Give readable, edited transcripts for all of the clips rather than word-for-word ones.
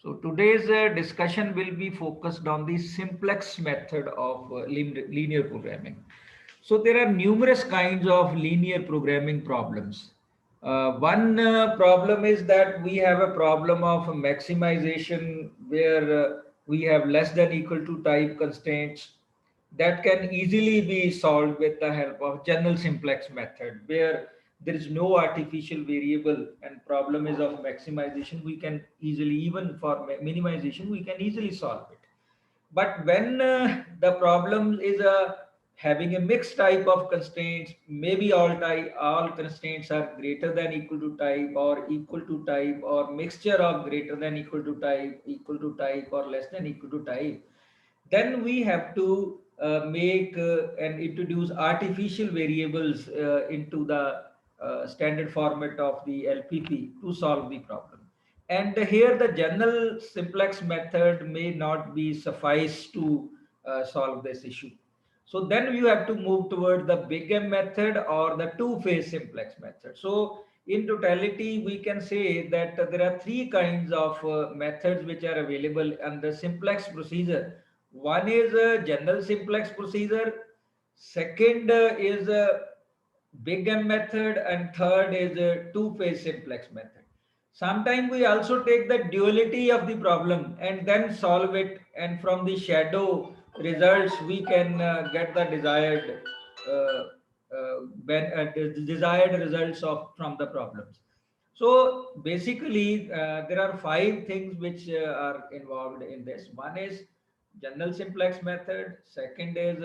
So today's discussion will be focused on the simplex method of linear programming. So there are numerous kinds of linear programming problems. One problem is that we have a problem of maximization where we have less than equal to type constraints that can easily be solved with the help of general simplex method where there is no artificial variable and problem is of maximization. We can easily, even for minimization, we can easily solve it. But when the problem is having a mixed type of constraints, maybe all constraints are greater than equal to type or equal to type or mixture of greater than equal to type or less than equal to type, then we have to make and introduce artificial variables into the standard format of the LPP to solve the problem. And here the general simplex method may not be suffice to solve this issue. So then you have to move toward the big M method or the two-phase simplex method. So in totality, we can say that there are three kinds of methods which are available in the simplex procedure. One is a general simplex procedure. Second is a big M method, and third is a two-phase simplex method. Sometimes we also take the duality of the problem and then solve it, and from the shadow results we can get the uh, desired results of from the problems. So basically, there are five things which are involved in this. One is general simplex method. Second is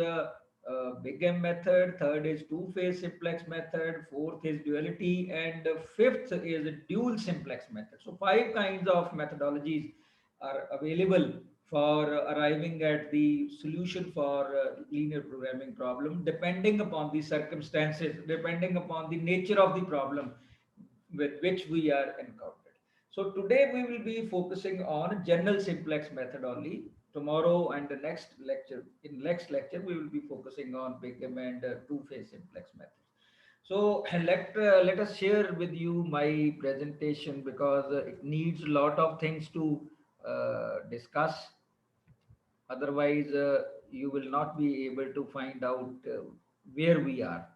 big M method. Third is two-phase simplex method. Fourth is duality, and fifth is a dual simplex method. So five kinds of methodologies are available for arriving at the solution for linear programming problem, depending upon the circumstances, depending upon the nature of the problem with which we are encountered. So today we will be focusing on general simplex method only. Tomorrow and the next lecture we will be focusing on big M and two-phase simplex method. So let us share with you my presentation because it needs a lot of things to discuss. Otherwise, you will not be able to find out where we are.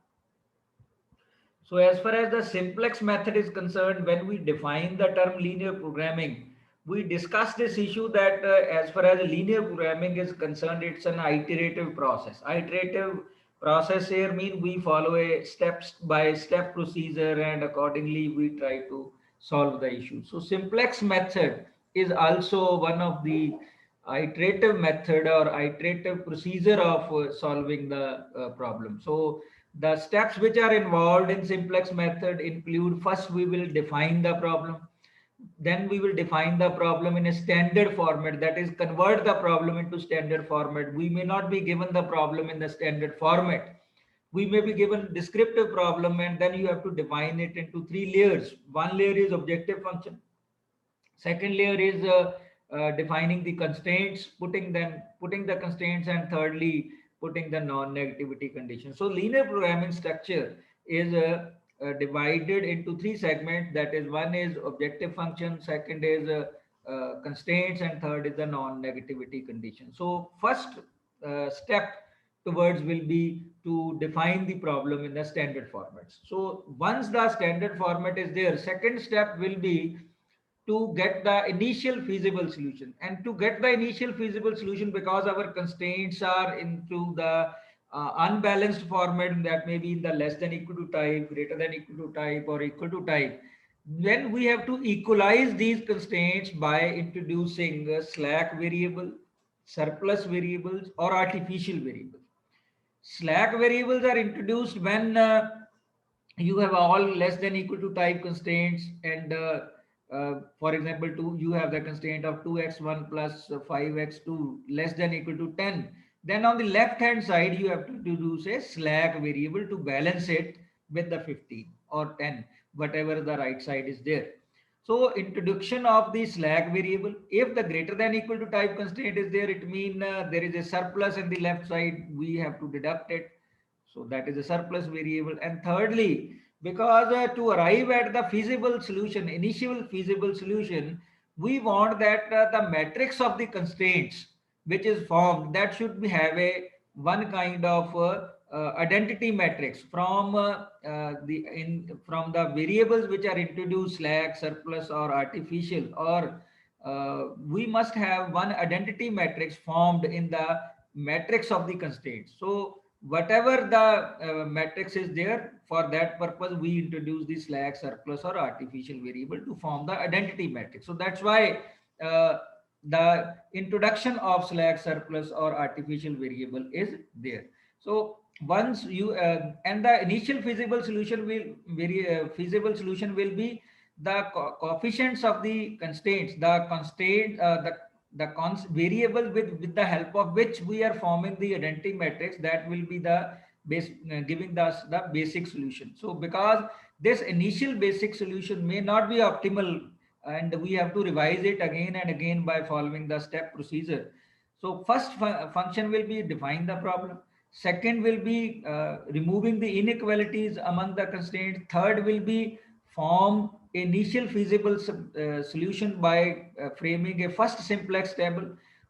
So as far as the simplex method is concerned, when we define the term linear programming, we discuss this issue that as far as linear programming is concerned, it's an iterative process. Iterative process here means we follow a step by step procedure and accordingly we try to solve the issue. So simplex method is also one of the iterative method or iterative procedure of solving the problem. So the steps which are involved in simplex method include: first we will define the problem, then we will define the problem in a standard format, that is convert the problem into standard format. We may not be given the problem in the standard format, we may be given descriptive problem, and then you have to define it into three layers. One layer is objective function, second layer is defining the constraints, putting the constraints, and thirdly putting the non-negativity condition. So linear programming structure is divided into three segments, that is, one is objective function, second is constraints, and third is the non-negativity condition. So first step towards will be to define the problem in the standard formats. So once the standard format is there, second step will be to get the initial feasible solution. And to get the initial feasible solution, because our constraints are into the unbalanced format, that may be in the less than equal to type, greater than equal to type, or equal to type, then we have to equalize these constraints by introducing a slack variable, surplus variables, or artificial variables. Slack variables are introduced when you have all less than equal to type constraints, and for example, you have the constraint of 2x1 plus 5x2 less than equal to 10. Then on the left hand side you have to introduce a slack variable to balance it with the 15 or 10, whatever the right side is there. So introduction of the slack variable, if the greater than equal to type constraint is there, it means there is a surplus in the left side, we have to deduct it. So that is a surplus variable. And thirdly, because to arrive at the feasible solution, initial feasible solution, we want that the matrix of the constraints which is formed, that should be have a one kind of identity matrix from from the variables which are introduced, slack, surplus, or artificial, or we must have one identity matrix formed in the matrix of the constraints. So whatever the matrix is there, for that purpose we introduce the slack, surplus, or artificial variable to form the identity matrix. So that's why uh, the introduction of slack, surplus, or artificial variable is there. So once you and the initial feasible solution will feasible solution will be the coefficients of the constraints, the constraint, variable with the help of which we are forming the identity matrix, that will be the base giving us the basic solution. So because this initial basic solution may not be optimal, and we have to revise it again and again by following the step procedure. So first function will be define the problem. Second will be removing the inequalities among the constraints. Third will be form initial feasible solution by framing a first simplex table.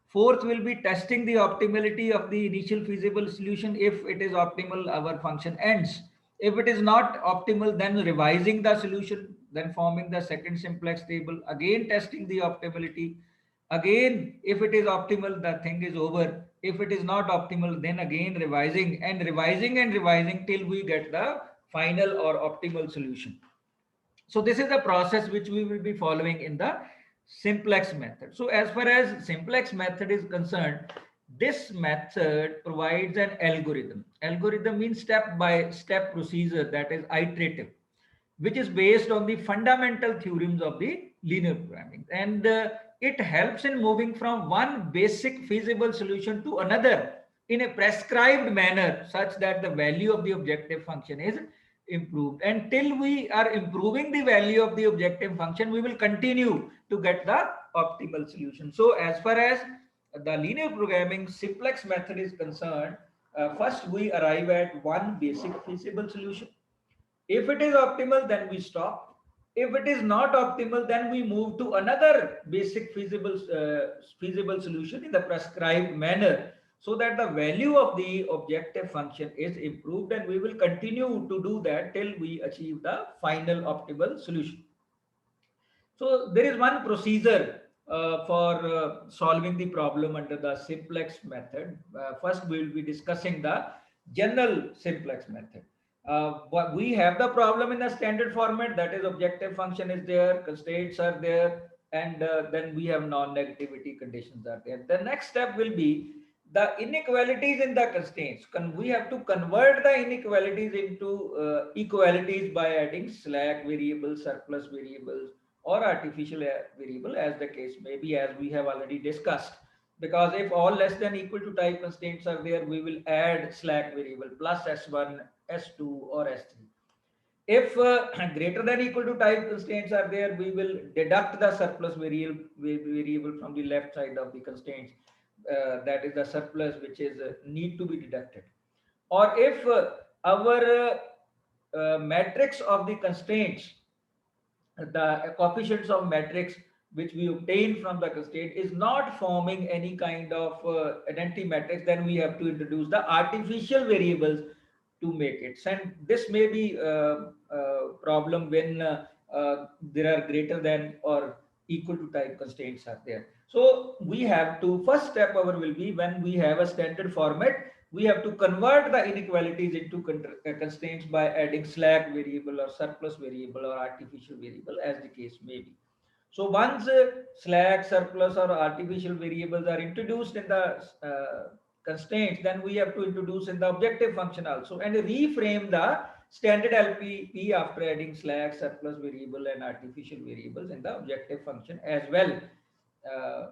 Fourth will be testing the optimality of the initial feasible solution. If it is optimal, our function ends. If it is not optimal, then revising the solution, then forming the second simplex table, again testing the optimality. Again, if it is optimal, the thing is over. If it is not optimal, then again revising and revising and revising till we get the final or optimal solution. So this is the process which we will be following in the simplex method. So as far as simplex method is concerned, this method provides an algorithm. Algorithm means step by step procedure, that is iterative, which is based on the fundamental theorems of the linear programming. And it helps in moving from one basic feasible solution to another in a prescribed manner, such that the value of the objective function is improved. Until we are improving the value of the objective function, we will continue to get the optimal solution. So as far as the linear programming simplex method is concerned, first we arrive at one basic feasible solution. If it is optimal, then we stop. If it is not optimal, then we move to another basic feasible solution in the prescribed manner, so that the value of the objective function is improved, and we will continue to do that till we achieve the final optimal solution. So there is one procedure for solving the problem under the simplex method. First, we will be discussing the general simplex method. But we have the problem in the standard format, that is objective function is there, constraints are there, and then we have non-negativity conditions are there. The next step will be the inequalities in the constraints. We have to convert the inequalities into equalities by adding slack variables, surplus variables, or artificial variable, as the case may be, as we have already discussed. Because if all less than equal to type constraints are there, we will add slack variable plus S1, S2, or S3. If greater than equal to type constraints are there, we will deduct the surplus variable from the left side of the constraints. That is the surplus which is need to be deducted. Or if our matrix of the constraints, the coefficients of matrix which we obtain from the constraint is not forming any kind of identity matrix, then we have to introduce the artificial variables to make it. And this may be a problem when there are greater than or equal to type constraints are there. So we have to, first step our will be, when we have a standard format, we have to convert the inequalities into constraints by adding slack variable or surplus variable or artificial variable, as the case may be. So once slack, surplus, or artificial variables are introduced in the constraints, then we have to introduce in the objective function also, and reframe the standard LPP after adding slack, surplus variable, and artificial variables in the objective function as well. Uh,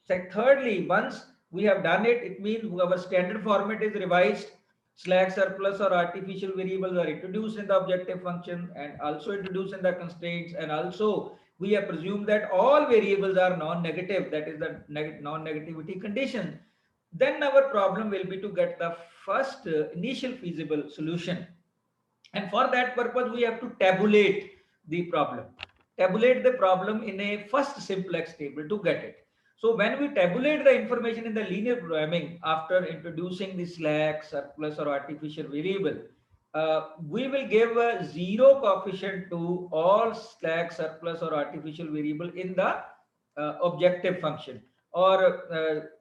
Thirdly, once we have done it, it means our standard format is revised. Slack, surplus, or artificial variables are introduced in the objective function and also introduced in the constraints. And also, we have presumed that all variables are non-negative, that is the non-negativity condition. Then our problem will be to get the first initial feasible solution. And for that purpose, we have to tabulate the problem. tabulate the problem in a first simplex table to get it. So when we tabulate the information in the linear programming after introducing the slack, surplus or artificial variable, we will give a zero coefficient to all slack, surplus or artificial variable in the objective function. Or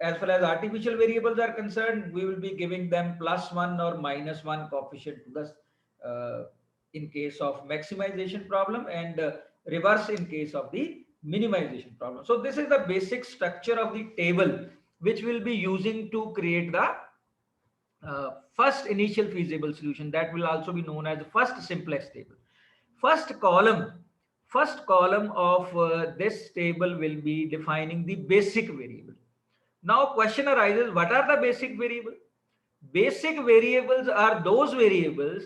as far as artificial variables are concerned, we will be giving them +1 or -1 coefficient to the in case of maximization problem, and reverse in case of the minimization problem. So this is the basic structure of the table which we'll be using to create the first initial feasible solution, that will also be known as the first simplex table. First column, first column of this table will be defining the basic variable. Now question arises, what are the basic variables? Basic variables are those variables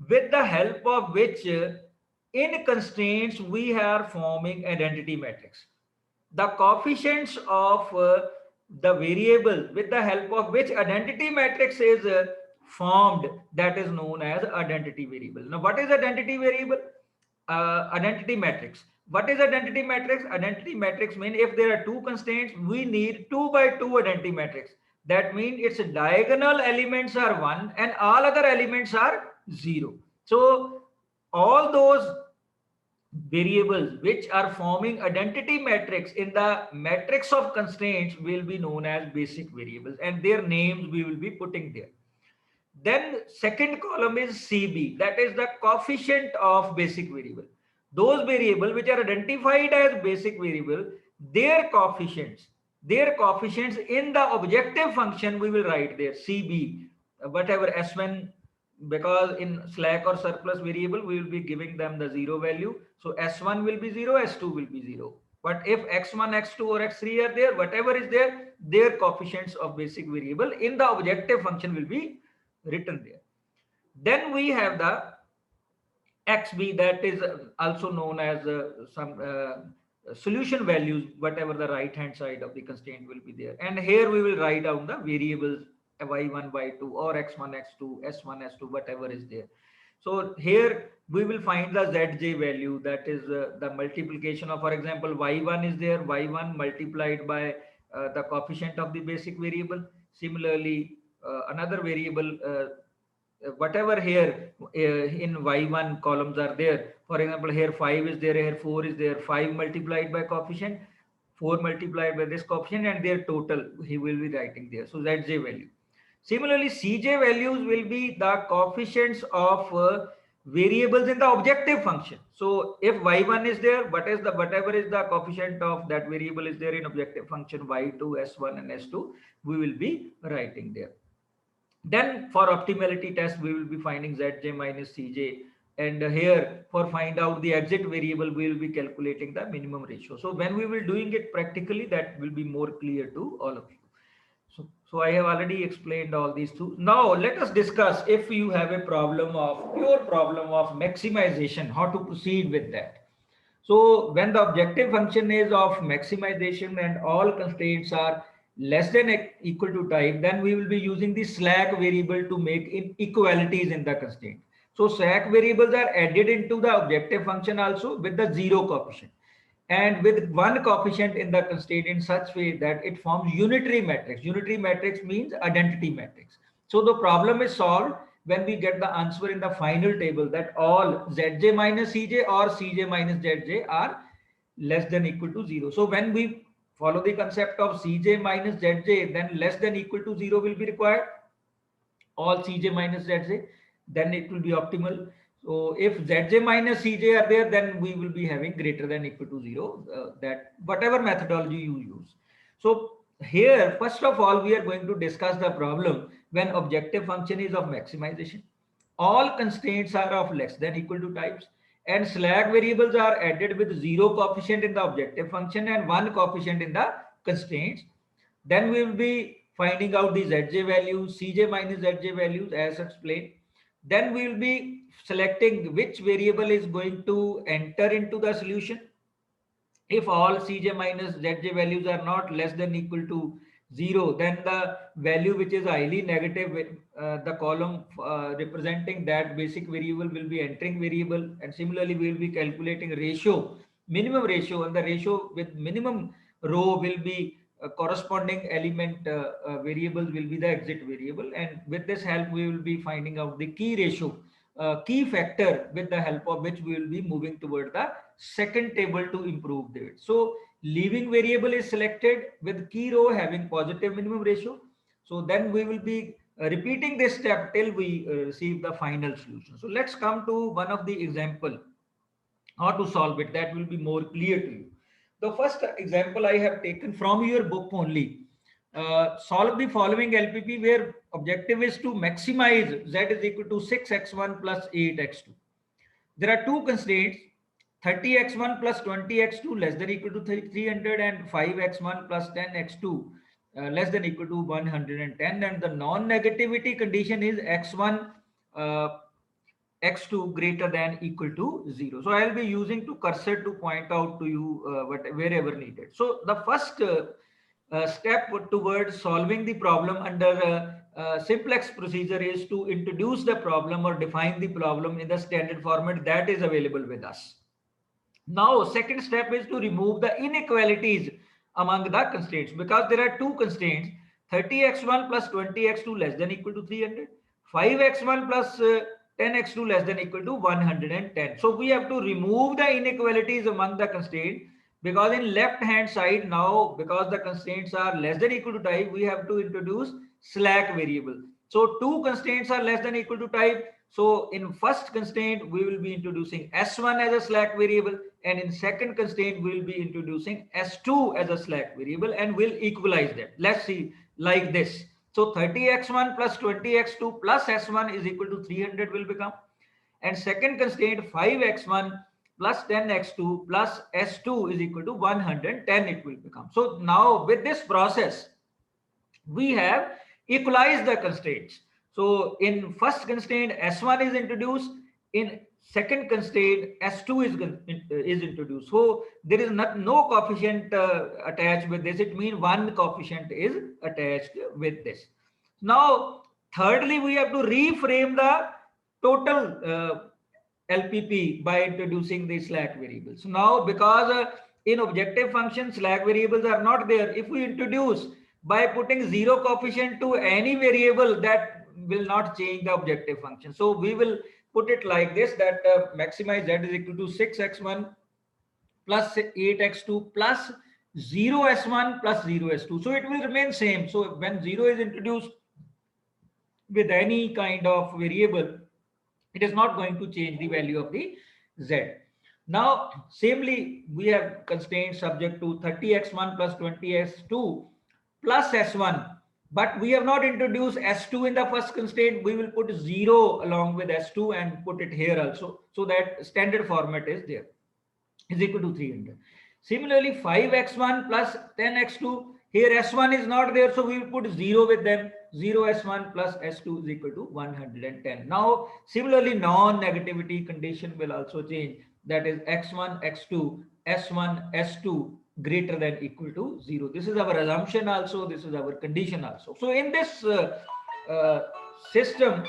with the help of which in constraints we are forming identity matrix. The coefficients of the variable with the help of which identity matrix is formed, that is known as identity variable. Now what is identity variable? Identity matrix. What is identity matrix? Identity matrix means if there are two constraints, we need 2 by 2 identity matrix. That means its diagonal elements are 1 and all other elements are 0. So all those variables which are forming identity matrix in the matrix of constraints will be known as basic variables, and their names we will be putting there. Then second column is CB, that is the coefficient of basic variable. Those variables which are identified as basic variable, their coefficients in the objective function we will write there CB, whatever S1, because in slack or surplus variable we will be giving them the 0 value. So S1 will be 0, S2 will be 0. But if X1, X2 or X3 are there, whatever is there, their coefficients of basic variable in the objective function will be written there. Then we have the XB, that is also known as some solution values, whatever the right hand side of the constraint will be there. And here we will write down the variables y1, y2 or x1, x2, s1, s2, whatever is there. So here we will find the zj value, that is the multiplication of, for example, y1 is there, y1 multiplied by the coefficient of the basic variable. Similarly, another variable, whatever here in y1 columns are there, for example, here 5 is there, here 4 is there, 5 multiplied by coefficient, 4 multiplied by this coefficient, and their total he will be writing there. So zj value. Similarly, Cj values will be the coefficients of variables in the objective function. So if y1 is there, whatever is the coefficient of that variable is there in objective function, y2, s1 and s2, we will be writing there. Then for optimality test, we will be finding zj minus cj, and here for find out the exit variable, we will be calculating the minimum ratio. So when we will doing it practically, that will be more clear to all of you. So I have already explained all these two. Now let us discuss, if you have a pure problem of maximization, how to proceed with that. So when the objective function is of maximization and all constraints are less than equal to type, then we will be using the slack variable to make inequalities in the constraint. So slack variables are added into the objective function also with the 0 coefficient, and with 1 coefficient in the constraint in such way that it forms unitary matrix. Unitary matrix means identity matrix. So the problem is solved when we get the answer in the final table that all zj minus cj or cj minus zj are less than equal to 0. So when we follow the concept of cj minus zj, then less than equal to 0 will be required, all cj minus zj, then it will be optimal. So if zj minus cj are there, then we will be having greater than equal to 0, that whatever methodology you use. So here, first of all, we are going to discuss the problem when objective function is of maximization. All constraints are of less than equal to types, and slack variables are added with 0 coefficient in the objective function and 1 coefficient in the constraints. Then we will be finding out the zj values, cj minus zj values as explained. Then we will be selecting which variable is going to enter into the solution. If all cj minus zj values are not less than equal to 0, then the value which is highly negative, the column representing that basic variable will be entering variable. And similarly, we will be calculating ratio minimum ratio, and the ratio with minimum row will be corresponding element variables will be the exit variable, and with this help we will be finding out the key ratio, key factor, with the help of which we will be moving toward the second table to improve it. So leaving variable is selected with key row having positive minimum ratio. So then we will be repeating this step till we receive the final solution. So let's come to one of the example how to solve it, that will be more clear to you. The first example I have taken from your book only. Solve the following LPP where objective is to maximize z is equal to 6x1 plus 8x2. There are two constraints: 30x1 plus 20x2 less than equal to 300, and 5x1 plus 10x2 less than equal to 110. And the non-negativity condition is x1 uh, x2 greater than equal to 0. So I'll be using to cursor to point out to you wherever needed. So the first step towards solving the problem under simplex procedure is to introduce the problem or define the problem in the standard format that is available with us. Now, second step is to remove the inequalities among the constraints, because there are two constraints: 30x1 plus 20x2 less than equal to 300, 5x1 plus 10x2 less than equal to 110. So we have to remove the inequalities among the constraints, because in left hand side now, because the constraints are less than equal to type, we have to introduce slack variable. So two constraints are less than equal to type. So in first constraint, we will be introducing S1 as a slack variable, and in second constraint, we will be introducing S2 as a slack variable, and we'll equalize them. Let's see like this. So 30x1 plus 20x2 plus S1 is equal to 300 will become. And second constraint, 5x1 plus 10x2 plus S2 is equal to 110 it will become. So now with this process, we have equalized the constraints. So in first constraint, S1 is introduced. In second constraint, S2 is introduced. So there is no coefficient attached with this. It means one coefficient is attached with this. Now, thirdly, we have to reframe the total LPP by introducing the slack variables. So now, because in objective function, slack variables are not there, if we introduce by putting zero coefficient to any variable, that will not change the objective function. So we will put it like this, that maximize z is equal to 6x1 plus 8x2 plus 0s1 plus 0s2. So it will remain same. So when 0 is introduced with any kind of variable, it is not going to change the value of the z. Now, samely, we have constraints subject to 30x1 plus 20x2 plus s1, but we have not introduced s2 in the first constraint. We will put 0 along with s2 and put it here also, so that standard format is there, is equal to 300. Similarly, 5x1 plus 10x2, here s1 is not there, so we will put 0 with them. 0 s1 plus s2 is equal to 110. Now, similarly, non-negativity condition will also change. That is x1, x2, s1, s2 greater than equal to 0. This is our assumption also. This is our condition also. So in this system,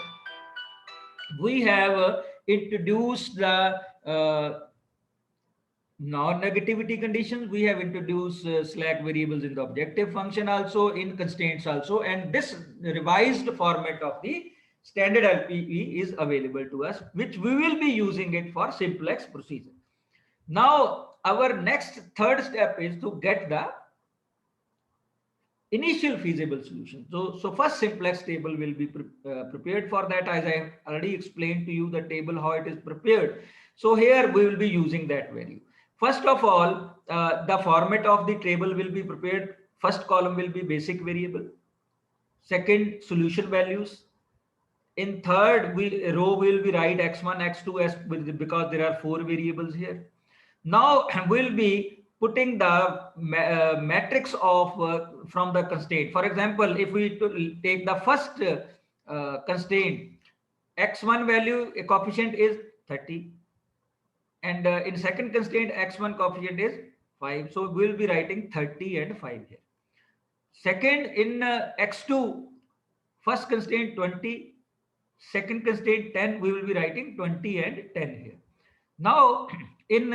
we have introduced the non-negativity conditions. We have introduced slack variables in the objective function also, in constraints also, and this revised format of the standard LPE is available to us, which we will be using it for simplex procedure. Now, our next third step is to get the initial feasible solution. So first simplex table will be prepared for that, as I have already explained to you the table, how it is prepared. So here we will be using that value. First of all, the format of the table will be prepared. First column will be basic variable. Second, solution values. In third row, we will be write x1, x2, because there are 4 variables here. Now we'll be putting the matrix of from the constraint. For example, if we take the first constraint, x1 value, a coefficient is 30, and in second constraint, x1 coefficient is 5. So we'll be writing 30 and 5 here. Second, in x2, first constraint 20, second constraint 10, we will be writing 20 and 10 here. Now in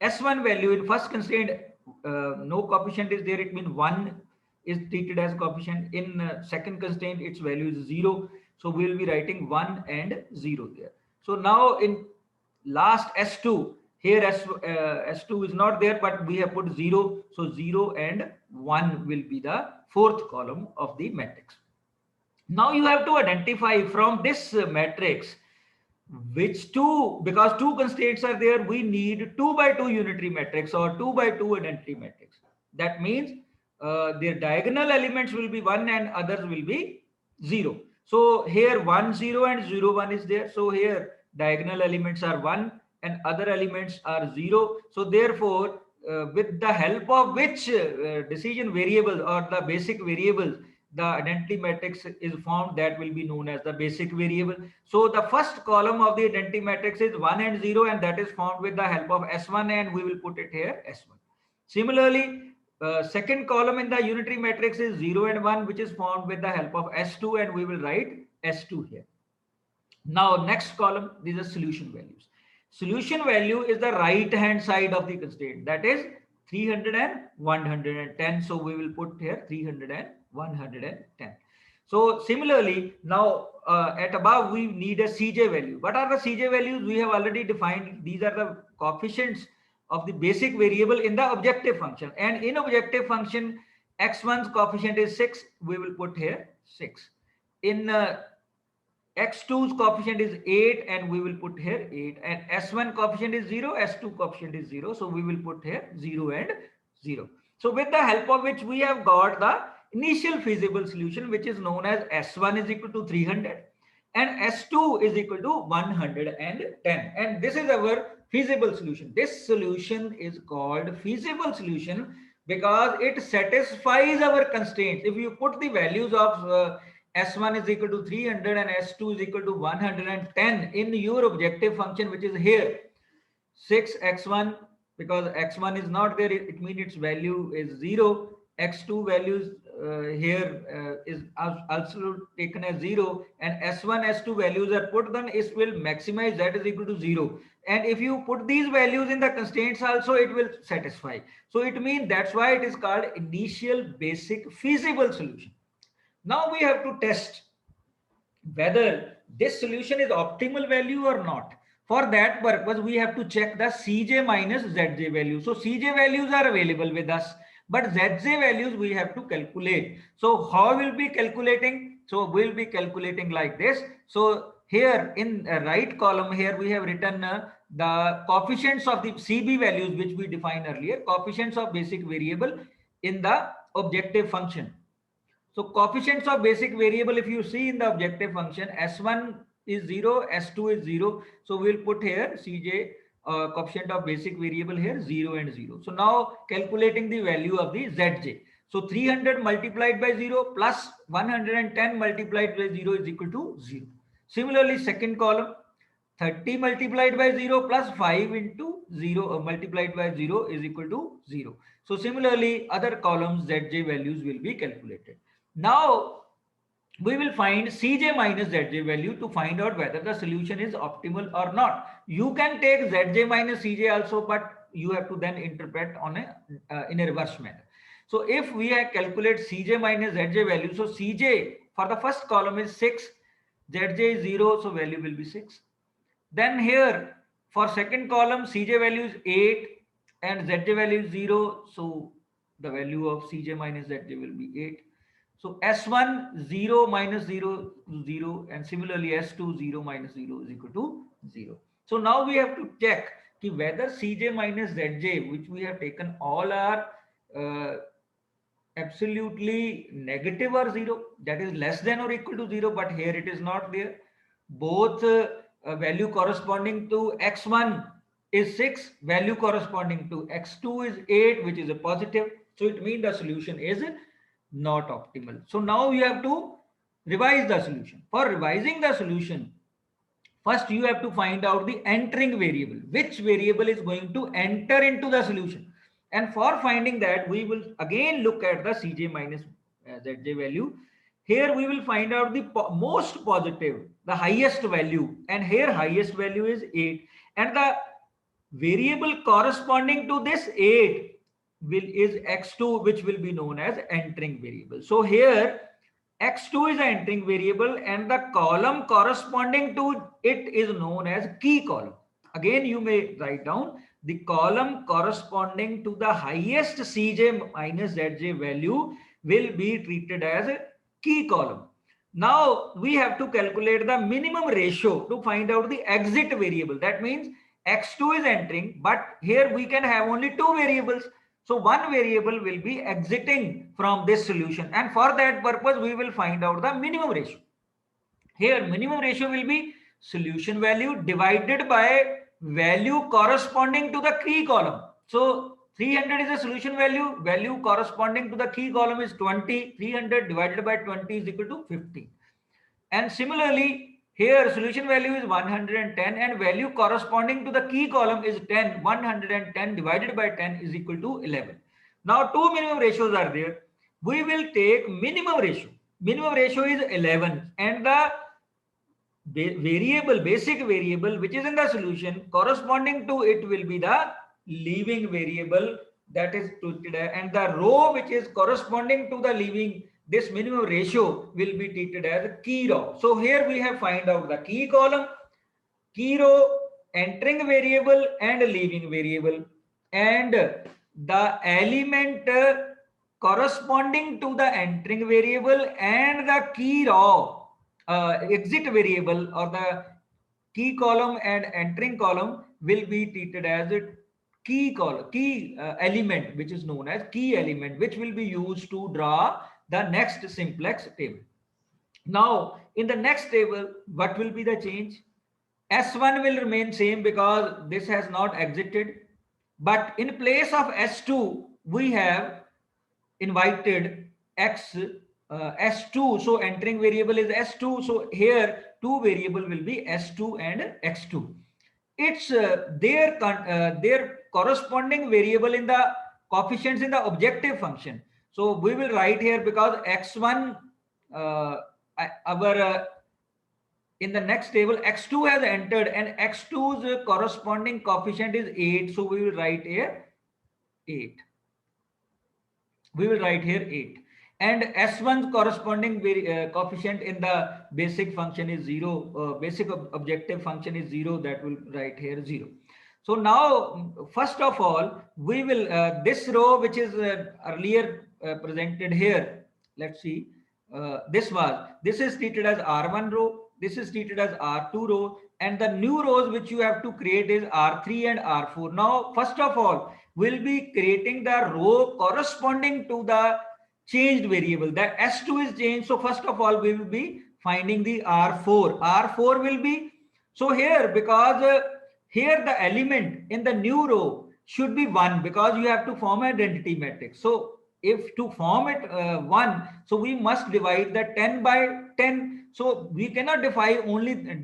S1 value in first constraint, no coefficient is there. It means 1 is treated as coefficient. In second constraint, its value is 0. So we will be writing 1 and 0 there. So now in last S2, here S2 is not there, but we have put 0. So 0 and 1 will be the fourth column of the matrix. Now you have to identify from this matrix which two, because two constraints are there, we need 2 by 2 unitary matrix or 2 by 2 identity matrix. That means their diagonal elements will be 1 and others will be 0. So here 1 0 and 0 1 is there. So here diagonal elements are 1 and other elements are 0. So therefore with the help of which decision variable or the basic variables the identity matrix is formed, that will be known as the basic variable. So the first column of the identity matrix is 1 and 0, and that is formed with the help of S1, and we will put it here S1. Similarly, second column in the unitary matrix is 0 and 1, which is formed with the help of S2, and we will write S2 here. Now next column, these are solution values. Solution value is the right hand side of the constraint, that is 300 and 110. So we will put here 300 and 110. So similarly, now at above we need a Cj value. What are the Cj values? We have already defined. These are the coefficients of the basic variable in the objective function. And in objective function, x1's coefficient is 6. We will put here 6. In x2's coefficient is 8 and we will put here 8, and s1 coefficient is 0, s2 coefficient is 0, so we will put here 0 and 0. So with the help of which we have got the initial feasible solution, which is known as s1 is equal to 300 and s2 is equal to 110, and this is our feasible solution. This solution is called feasible solution because it satisfies our constraints. If you put the values of S1 is equal to 300 and S2 is equal to 110 in your objective function, which is here 6x1, because x1 is not there, it means its value is 0. X2 values here is also taken as 0, and S1 S2 values are put, then it will maximize that is equal to 0, and if you put these values in the constraints also, it will satisfy. So it means that's why it is called initial basic feasible solution. Now we have to test whether this solution is optimal value or not. For that purpose, we have to check the Cj minus Zj value. So Cj values are available with us, but Zj values we have to calculate. So how we'll be calculating? So we'll be calculating like this. So here in right column here, we have written the coefficients of the Cb values, which we defined earlier, coefficients of basic variable in the objective function. So coefficients of basic variable, if you see in the objective function, S1 is 0, S2 is 0. So we'll put here Cj coefficient of basic variable here 0 and 0. So now calculating the value of the Zj. So 300 multiplied by 0 plus 110 multiplied by 0 is equal to 0. Similarly, second column, 30 multiplied by 0 plus 5 into 0 multiplied by 0 is equal to 0. So similarly, other columns Zj values will be calculated. Now we will find Cj minus Zj value to find out whether the solution is optimal or not. You can take Zj minus Cj also, but you have to then interpret on in a reverse manner. So if we calculate Cj minus Zj value, so Cj for the first column is 6, Zj is 0, so value will be 6. Then here for second column, Cj value is 8 and Zj value is 0, so the value of Cj minus Zj will be 8. So S1 0 minus 0 0, and similarly S2 0 minus 0 is equal to 0. So now we have to check whether Cj minus Zj, which we have taken, all are absolutely negative or 0, that is less than or equal to 0, but here it is not there. Both value corresponding to x1 is 6, value corresponding to x2 is 8, which is a positive. So it means the solution is not optimal. So now you have to revise the solution. For revising the solution, first you have to find out the entering variable, which variable is going to enter into the solution. And for finding that, we will again look at the Cj minus Zj value. Here we will find out the most positive, the highest value, and here highest value is 8, and the variable corresponding to this 8 is x2, which will be known as entering variable. So here x2 is an entering variable and the column corresponding to it is known as key column. Again, you may write down the column corresponding to the highest Cj minus Zj value will be treated as a key column. Now we have to calculate the minimum ratio to find out the exit variable. That means x2 is entering, but here we can have only two variables. So one variable will be exiting from this solution, and for that purpose we will find out the minimum ratio. Here minimum ratio will be solution value divided by value corresponding to the key column. So 300 is the solution value, value corresponding to the key column is 20, 300 divided by 20 is equal to 50. And similarly, here solution value is 110 and value corresponding to the key column is 10. 110 divided by 10 is equal to 11. Now two minimum ratios are there. We will take minimum ratio. Minimum ratio is 11 and the variable, basic variable which is in the solution corresponding to it will be the leaving variable, that is treated, and the row which is corresponding to the leaving this minimum ratio will be treated as key row. So here we have find out the key column, key row, entering variable and leaving variable, and the element corresponding to the entering variable and the key row exit variable or the key column and entering column will be treated as a key column, key element, which is known as key element, which will be used to draw the next simplex table. Now in the next table, what will be the change? S1 will remain same because this has not exited, but in place of S2 we have invited x s2, so entering variable is s2, so here two variable will be s2 and x2. It's their corresponding variable in the coefficients in the objective function. So we will write here, because x1 our in the next table x2 has entered and x2's corresponding coefficient is 8, so we will write here 8. We will write here 8, and s1's corresponding coefficient in the basic function is 0, basic objective function is 0, that will write here 0. So now first of all we will this row which is earlier presented here, let's see, this is treated as r1 row, this is treated as r2 row, and the new rows which you have to create is r3 and r4. Now first of all we'll be creating the row corresponding to the changed variable. The s2 is changed, so first of all we will be finding the r4. R4 will be, so here because here the element in the new row should be 1, because you have to form an identity matrix. So if to form it 1, so we must divide the 10 by 10. So we cannot divide only 10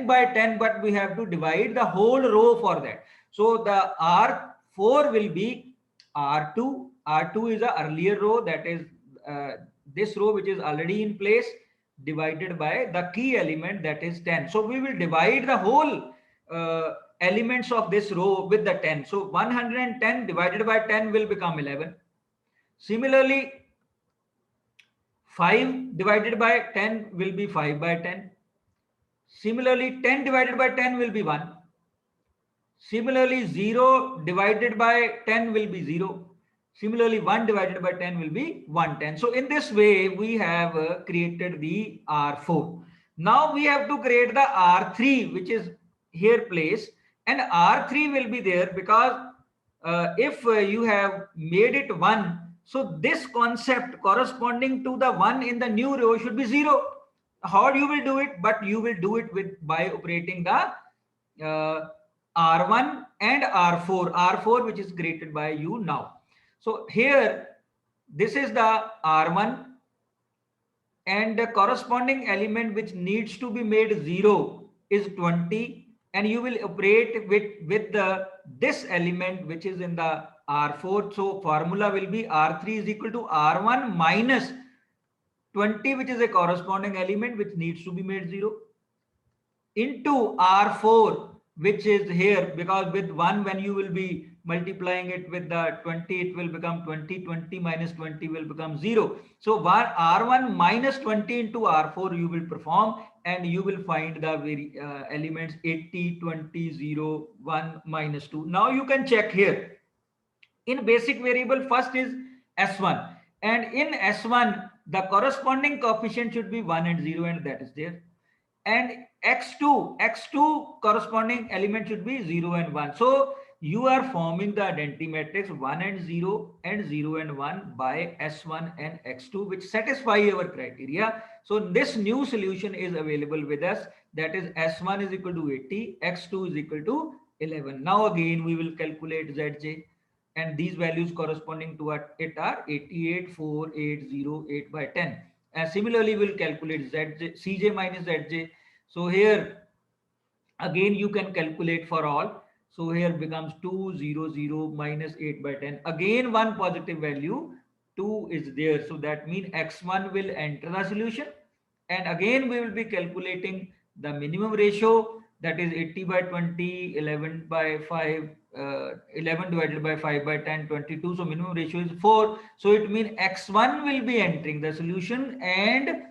by 10, but we have to divide the whole row for that. So the R4 will be R2. R2 is a earlier row, that is this row which is already in place, divided by the key element, that is 10. So we will divide the whole elements of this row with the 10. So 110 divided by 10 will become 11. Similarly, 5 divided by 10 will be 5 by 10. Similarly, 10 divided by 10 will be 1. Similarly, 0 divided by 10 will be 0. Similarly, 1 divided by 10 will be 110. So in this way, we have created the R4. Now we have to create the R3, which is here placed, and R3 will be there because if you have made it 1, so this concept corresponding to the 1 in the new row should be 0. How you will do it? But you will do it by operating the R1 and R4, which is created by you now. So here, this is the R1, and the corresponding element which needs to be made 0 is 20, and you will operate with this element which is in the R4. So formula will be R3 is equal to R1 minus 20, which is a corresponding element which needs to be made 0, into R4, which is here, because with 1, when you will be multiplying it with the 20, it will become 20. 20 minus 20 will become 0. So R1 minus 20 into R4 you will perform, and you will find the elements 80, 20, 0, 1, minus 2. Now you can check here. In basic variable, first is S1, and in S1 the corresponding coefficient should be 1 and 0, and that is there. And x2 corresponding element should be 0 and 1. So you are forming the identity matrix 1 and 0 and 0 and 1 by S1 and x2, which satisfy our criteria. So this new solution is available with us, that is S1 is equal to 80, x2 is equal to 11. Now again we will calculate Zj, and these values corresponding to it are 88, 4, 8, 0, 8 by 10. And similarly we'll calculate Cj minus Zj. So here again you can calculate for all. So here becomes 2, 0, 0 minus 8 by 10. Again one positive value 2 is there. So that means x1 will enter the solution. And again we will be calculating the minimum ratio, that is 80 by 20, 11 by 5, 11 divided by 5 by 10, 22. So minimum ratio is 4. So it means x1 will be entering the solution and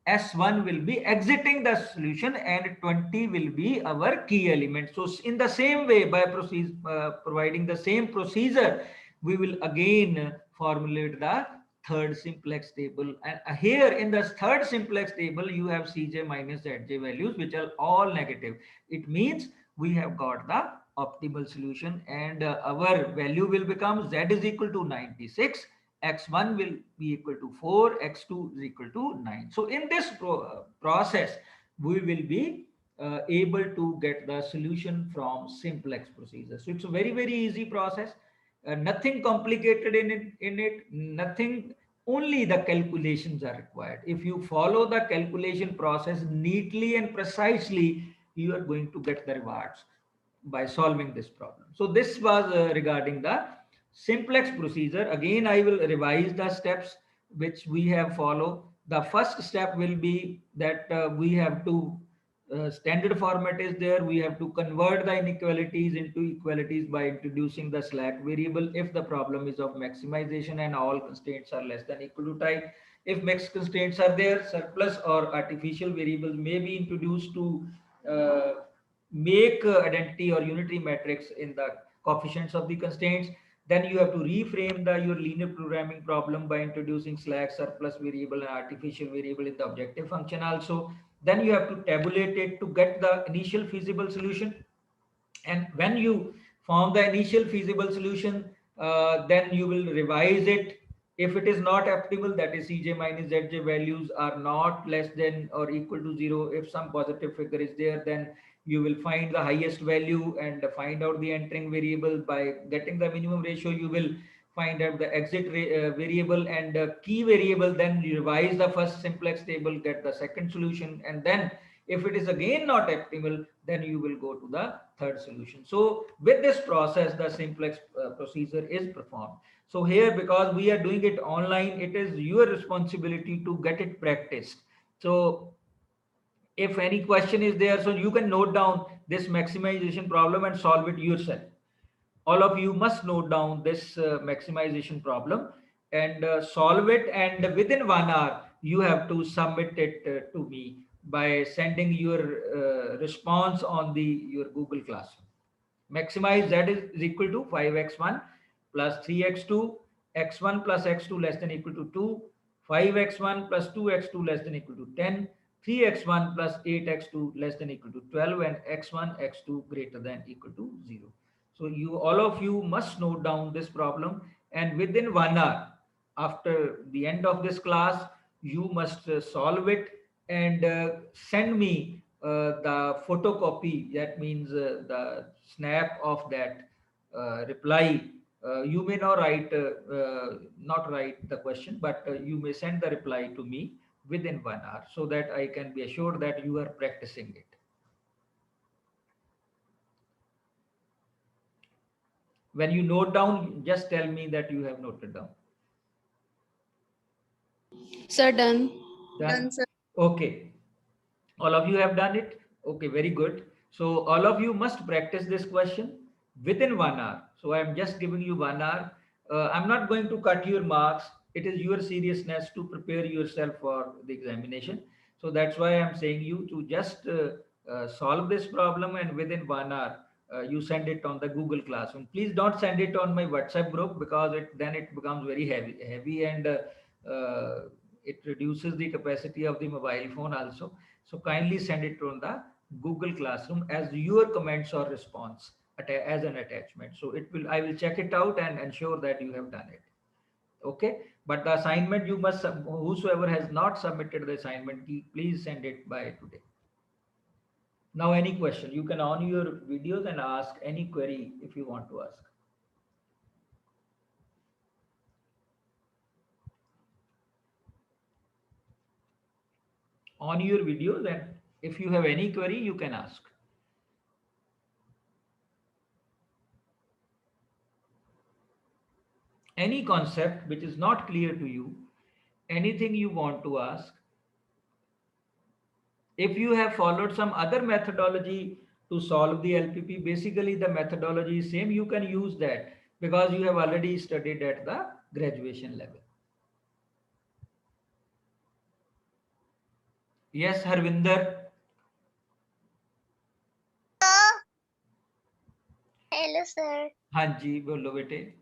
S1 will be exiting the solution, and 20 will be our key element. So in the same way, by providing the same procedure, we will again formulate the third simplex table. And here in the third simplex table, you have Cj minus Zj values, which are all negative. It means we have got the optimal solution, and our value will become Z is equal to 96, x1 will be equal to 4, x2 is equal to 9. So in this process, we will be able to get the solution from simplex procedure. So it's a very, very easy process. Nothing complicated in it, nothing, only the calculations are required. If you follow the calculation process neatly and precisely, you are going to get the rewards by solving this problem. So this was regarding the simplex procedure. Again, I will revise the steps which we have followed. The first step will be that we have to standard format is there. We have to convert the inequalities into equalities by introducing the slack variable if the problem is of maximization and all constraints are less than equal to type. If mixed constraints are there, surplus or artificial variables may be introduced to uh, make identity or unitary matrix in the coefficients of the constraints. Then you have to reframe your linear programming problem by introducing slack, surplus variable and artificial variable in the objective function also. Then you have to tabulate it to get the initial feasible solution. And when you form the initial feasible solution, then you will revise it. If it is not optimal, that is Cj minus Zj values are not less than or equal to 0. If some positive figure is there, then you will find the highest value and find out the entering variable. By getting the minimum ratio, you will find out the exit variable and key variable. Then you revise the first simplex table, get the second solution, and then if it is again not optimal, then you will go to the third solution. So with this process, the simplex procedure is performed. So here, because we are doing it online, it is your responsibility to get it practiced. So if any question is there, so you can note down this maximization problem and solve it yourself. All of you must note down this maximization problem and solve it, and within 1 hour you have to submit it to me by sending your response on the your Google Classroom. Maximize Z is equal to 5x1 plus 3x2, x1 plus x2 less than equal to 2, 5x1 plus 2x2 less than equal to 10, 3x1 plus 8x2 less than equal to 12, and x1, x2 greater than equal to 0. So you, all of you must note down this problem, and within 1 hour after the end of this class, you must solve it and send me the photocopy. That means the snap of that reply. You may not write the question, but you may send the reply to me within 1 hour so that I can be assured that you are practicing it. When you note down, just tell me that you have noted down. Sir, done. Done, sir. Okay. All of you have done it. Okay, very good. So all of you must practice this question within 1 hour. So I'm just giving you 1 hour. I'm not going to cut your marks. It is your seriousness to prepare yourself for the examination. So that's why I'm saying you to just solve this problem, and within 1 hour you send it on the Google Classroom. Please don't send it on my WhatsApp group, because then it becomes very heavy, and it reduces the capacity of the mobile phone also. So kindly send it on the Google Classroom as your comments or response as an attachment. So I will check it out and ensure that you have done it. Okay. But the assignment you must, whosoever has not submitted the assignment, please send it by today. Now, any question, you can on your videos and ask any query if you want to ask. On your videos, and if you have any query, you can ask. Any concept which is not clear to you, anything you want to ask. If you have followed some other methodology to solve the LPP, basically the methodology is same. You can use that because you have already studied at the graduation level. Yes, Harvinder. Hello, sir. हाँ जी बोलो बेटे.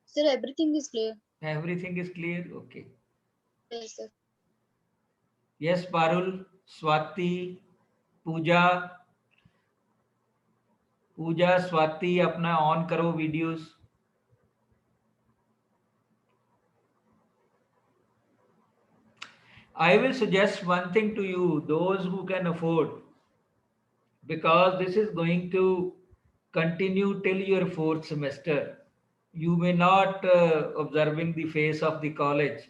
Sir, everything is clear. Everything is clear. Okay. Yes, sir. Yes, Parul, Swati, पूजा. पूजा, स्वाति, अपना on करो videos. I will suggest one thing to you, those who can afford, because this is going to continue till your fourth semester. You may not observing the face of the college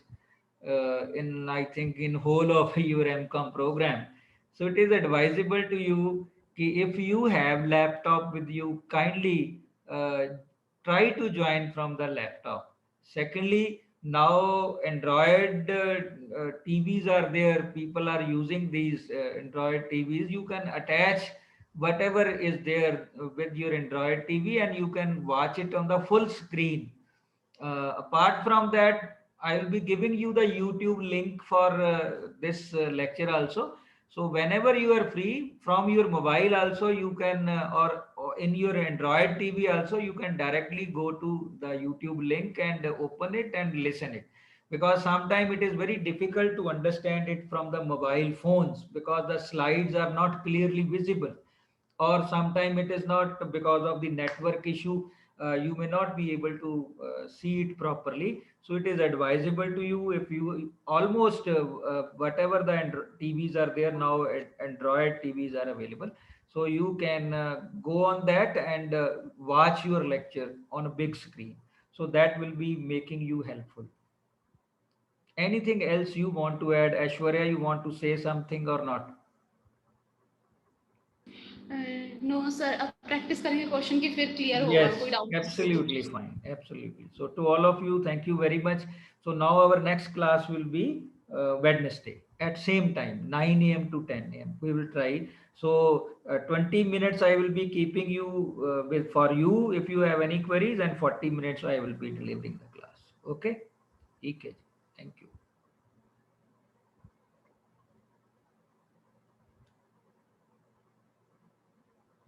in, I think, in whole of your MCOM program. So it is advisable to you कि if you have laptop with you, kindly try to join from the laptop. Secondly, now Android TVs are there. People are using these Android TVs. You can attach whatever is there with your Android TV, and you can watch it on the full screen. Apart from that, I will be giving you the YouTube link for this lecture also. So whenever you are free from your mobile also, you can or in your Android TV also, you can directly go to the YouTube link and open it and listen it. Because sometimes it is very difficult to understand it from the mobile phones, because the slides are not clearly visible, or sometimes it is not because of the network issue. You may not be able to see it properly. So it is advisable to you, if you almost whatever the TVs are there now, Android TVs are available, so you can go on that and watch your lecture on a big screen. So that will be making you helpful. Anything else you want to add, Ashwarya? You want to say something or not? No sir, अब practice करेंगे question की, फिर clear होगा Yes, कोई doubt. absolutely fine. Absolutely. So to all of you, thank you very much. So now our next class will be Wednesday at same time, 9 a.m. to 10 a.m. We will try. So 20 minutes I will be keeping you with for you if you have any queries, and 40 minutes I will be delivering the class. Okay? Okay. Thank you.